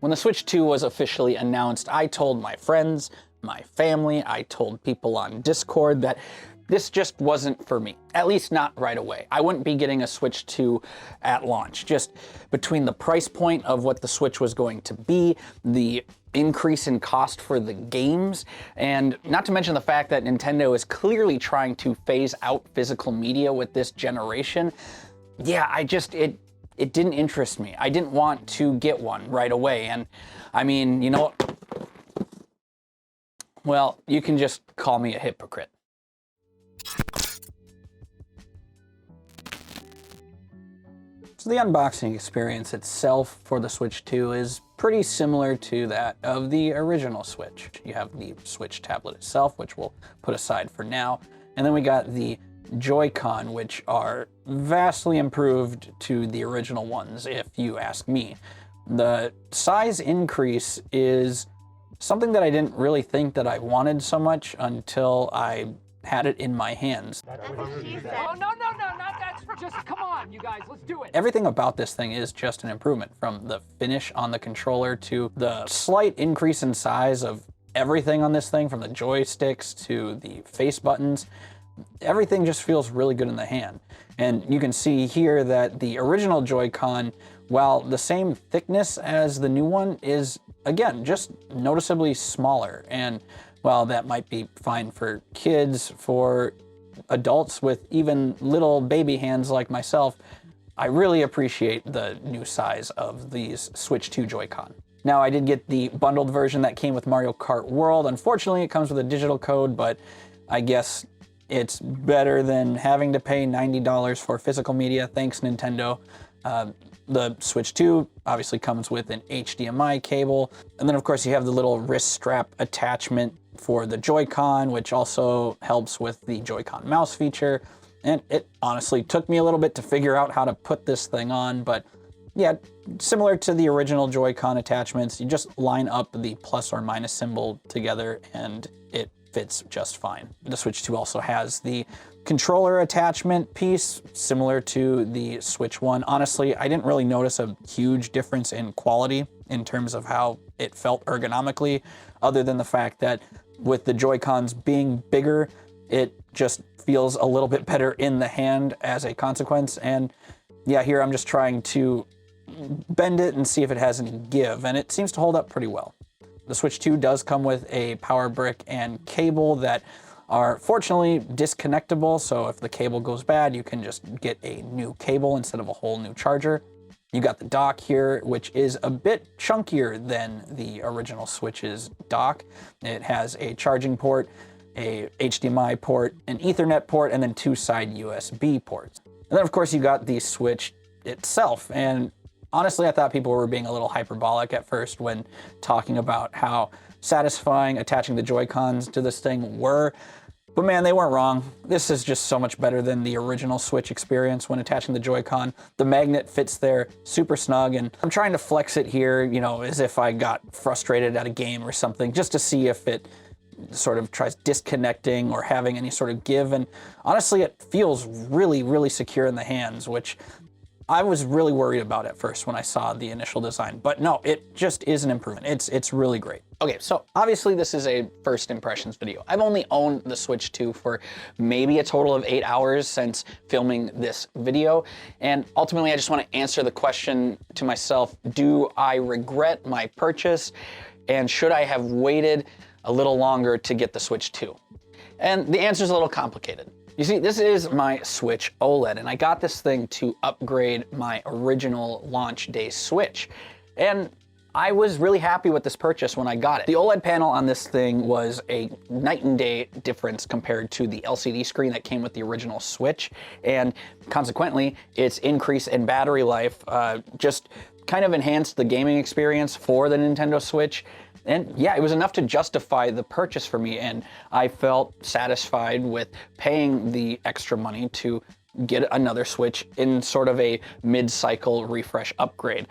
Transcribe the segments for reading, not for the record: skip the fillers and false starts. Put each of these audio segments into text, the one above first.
When the Switch 2 was officially announced, I told my friends, my family, I told people on Discord that this just wasn't for me, at least not right away. I wouldn't be getting a Switch 2 at launch. Just between the price point of what the Switch was going to be, the increase in cost for the games, and not to mention the fact that Nintendo is clearly trying to phase out physical media with this generation. Yeah, it didn't interest me. I didn't want to get one right away. And I mean, you know, well, you can just call me a hypocrite. So the unboxing experience itself for the Switch 2 is pretty similar to that of the original Switch. You have the Switch tablet itself, which we'll put aside for now. And then we got the Joy-Con, which are vastly improved to the original ones, if you ask me. The size increase is something that I didn't really think that I wanted so much until I had it in my hands. Oh, no, not that. Just come on, you guys, let's do it. Everything about this thing is just an improvement, from the finish on the controller to the slight increase in size of everything on this thing, from the joysticks to the face buttons. Everything just feels really good in the hand. And you can see here that the original Joy-Con, while the same thickness as the new one, is, again, just noticeably smaller. And while that might be fine for kids, for adults with even little baby hands like myself, I really appreciate the new size of these Switch 2 Joy-Con. Now, I did get the bundled version that came with Mario Kart World. Unfortunately, it comes with a digital code, but I guess it's better than having to pay $90 for physical media. Thanks, Nintendo. The Switch 2 obviously comes with an HDMI cable. And then, of course, you have the little wrist strap attachment for the Joy-Con, which also helps with the Joy-Con mouse feature. And it honestly took me a little bit to figure out how to put this thing on, but yeah, similar to the original Joy-Con attachments, you just line up the plus or minus symbol together and it fits just fine. The Switch 2 also has the controller attachment piece, similar to the Switch 1. Honestly, I didn't really notice a huge difference in quality in terms of how it felt ergonomically, other than the fact that with the Joy-Cons being bigger, it just feels a little bit better in the hand as a consequence. And yeah, here I'm just trying to bend it and see if it has any give, and it seems to hold up pretty well. The Switch 2 does come with a power brick and cable that are fortunately disconnectable, so if the cable goes bad, you can just get a new cable instead of a whole new charger. You got the dock here, which is a bit chunkier than the original Switch's dock. It has a charging port, a HDMI port, an Ethernet port, and then 2 side USB ports. And then of course you got the Switch itself, and honestly, I thought people were being a little hyperbolic at first when talking about how satisfying attaching the Joy-Cons to this thing were. But man, they weren't wrong. This is just so much better than the original Switch experience when attaching the Joy-Con. The magnet fits there super snug, and I'm trying to flex it here, you know, as if I got frustrated at a game or something, just to see if it sort of tries disconnecting or having any sort of give. And honestly, it feels really, really secure in the hands, which I was really worried about at first when I saw the initial design, but no, it just is an improvement. It's really great. Okay, so obviously this is a first impressions video. I've only owned the Switch 2 for maybe a total of 8 hours since filming this video, and ultimately I just want to answer the question to myself, do I regret my purchase, and should I have waited a little longer to get the Switch 2? And the answer is a little complicated. You see, this is my Switch OLED, and I got this thing to upgrade my original launch day Switch. And I was really happy with this purchase when I got it. The OLED panel on this thing was a night and day difference compared to the LCD screen that came with the original Switch, and consequently, its increase in battery life just kind of enhanced the gaming experience for the Nintendo Switch. And yeah, it was enough to justify the purchase for me, and I felt satisfied with paying the extra money to get another Switch in sort of a mid-cycle refresh upgrade.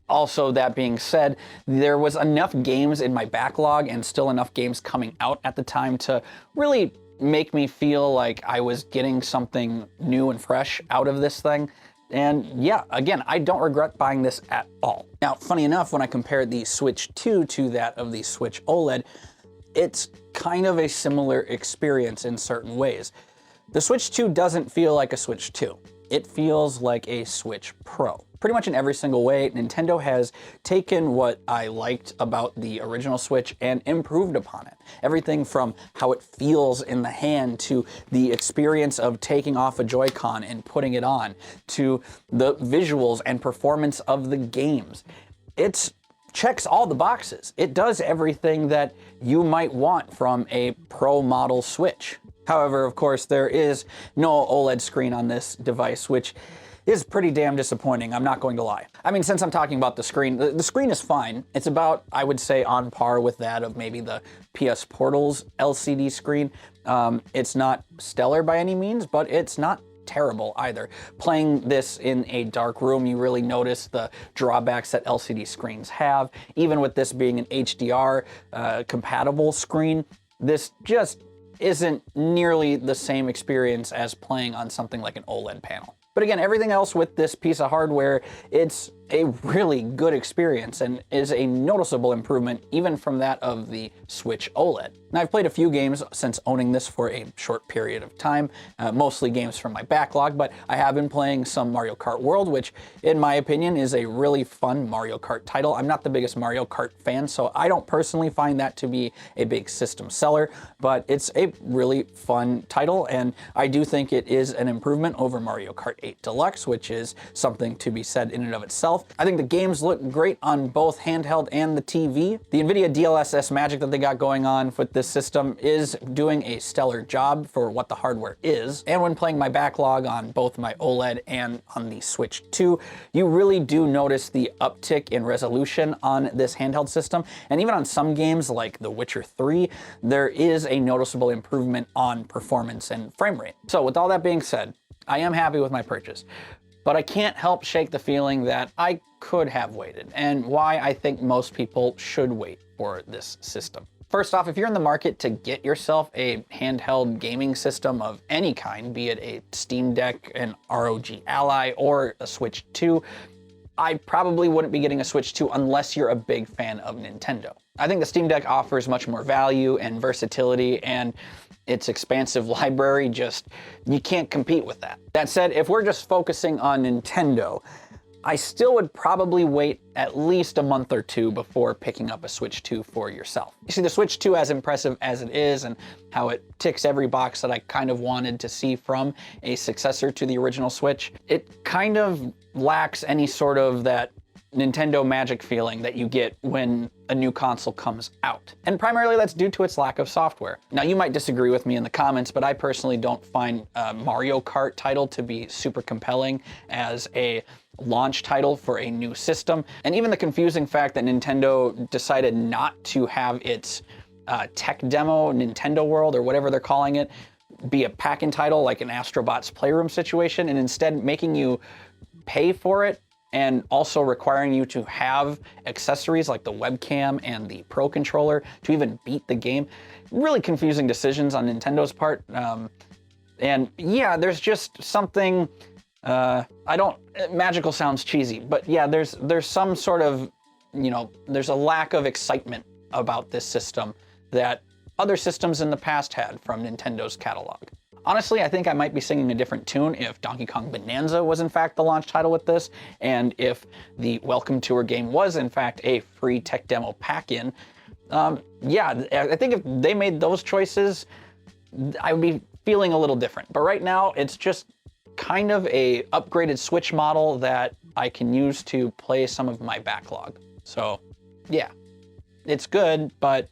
Also, that being said, there was enough games in my backlog and still enough games coming out at the time to really make me feel like I was getting something new and fresh out of this thing. And yeah, again, I don't regret buying this at all. Now, funny enough, when I compared the Switch 2 to that of the Switch OLED, it's kind of a similar experience in certain ways. The Switch 2 doesn't feel like a Switch 2. It feels like a Switch Pro. Pretty much in every single way, Nintendo has taken what I liked about the original Switch and improved upon it. Everything from how it feels in the hand to the experience of taking off a Joy-Con and putting it on to the visuals and performance of the games. It checks all the boxes. It does everything that you might want from a Pro model Switch. However, of course, there is no OLED screen on this device, which is pretty damn disappointing, I'm not going to lie. I mean, since I'm talking about the screen is fine. It's about, I would say, on par with that of maybe the PS Portal's LCD screen. It's not stellar by any means, but it's not terrible either. Playing this in a dark room, you really notice the drawbacks that LCD screens have. Even with this being an HDR compatible screen, this just isn't nearly the same experience as playing on something like an OLED panel. But again, everything else with this piece of hardware, it's a really good experience and is a noticeable improvement even from that of the Switch OLED. Now, I've played a few games since owning this for a short period of time, mostly games from my backlog, but I have been playing some Mario Kart World, which in my opinion is a really fun Mario Kart title. I'm not the biggest Mario Kart fan, so I don't personally find that to be a big system seller, but it's a really fun title, and I do think it is an improvement over Mario Kart 8 Deluxe, which is something to be said in and of itself. I think the games look great on both handheld and the TV. The NVIDIA DLSS magic that they got going on with this system is doing a stellar job for what the hardware is. And when playing my backlog on both my OLED and on the Switch 2, you really do notice the uptick in resolution on this handheld system. And even on some games like The Witcher 3, there is a noticeable improvement on performance and frame rate. So with all that being said, I am happy with my purchase. But I can't help shake the feeling that I could have waited, and why I think most people should wait for this system. First off, if you're in the market to get yourself a handheld gaming system of any kind, be it a Steam Deck, an ROG Ally, or a Switch 2, I probably wouldn't be getting a Switch 2 unless you're a big fan of Nintendo. I think the Steam Deck offers much more value and versatility, and its expansive library, you can't compete with that. That said, if we're just focusing on Nintendo, I still would probably wait at least a month or two before picking up a Switch 2 for yourself. You see, the Switch 2, as impressive as it is and how it ticks every box that I kind of wanted to see from a successor to the original Switch, it kind of lacks any sort of that Nintendo magic feeling that you get when a new console comes out. And primarily that's due to its lack of software. Now, you might disagree with me in the comments, but I personally don't find a Mario Kart title to be super compelling as a launch title for a new system. And even the confusing fact that Nintendo decided not to have its tech demo, Nintendo World, or whatever they're calling it, be a pack-in title like an Astrobot's Playroom situation, and instead making you pay for it and also requiring you to have accessories like the webcam and the Pro Controller to even beat the game. Really confusing decisions on Nintendo's part. And yeah, there's just something, magical sounds cheesy, but yeah, there's some sort of, there's a lack of excitement about this system that other systems in the past had from Nintendo's catalog. Honestly, I think I might be singing a different tune if Donkey Kong Bonanza was in fact the launch title with this, and if the Welcome Tour game was in fact a free tech demo pack-in. Yeah, I think if they made those choices, I would be feeling a little different. But right now, it's just kind of a upgraded Switch model that I can use to play some of my backlog. So yeah, it's good, but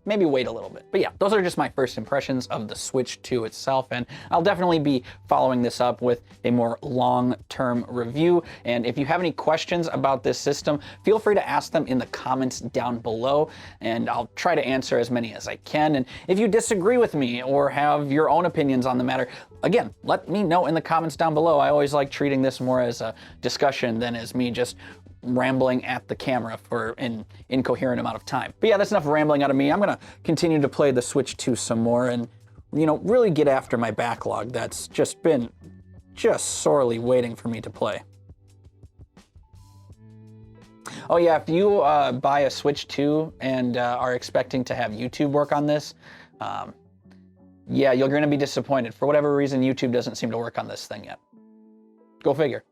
maybe wait a little bit. But yeah, those are just my first impressions of the Switch 2 itself, and I'll definitely be following this up with a more long-term review. And if you have any questions about this system, feel free to ask them in the comments down below, and I'll try to answer as many as I can. And if you disagree with me or have your own opinions on the matter, again, let me know in the comments down below. I always like treating this more as a discussion than as me just rambling at the camera for an incoherent amount of time. But yeah, that's enough rambling out of me. I'm gonna continue to play the Switch 2 some more and, really get after my backlog that's just been just sorely waiting for me to play. Oh yeah, if you buy a Switch 2 and are expecting to have YouTube work on this, yeah, you're going to be disappointed. For whatever reason, YouTube doesn't seem to work on this thing yet. Go figure.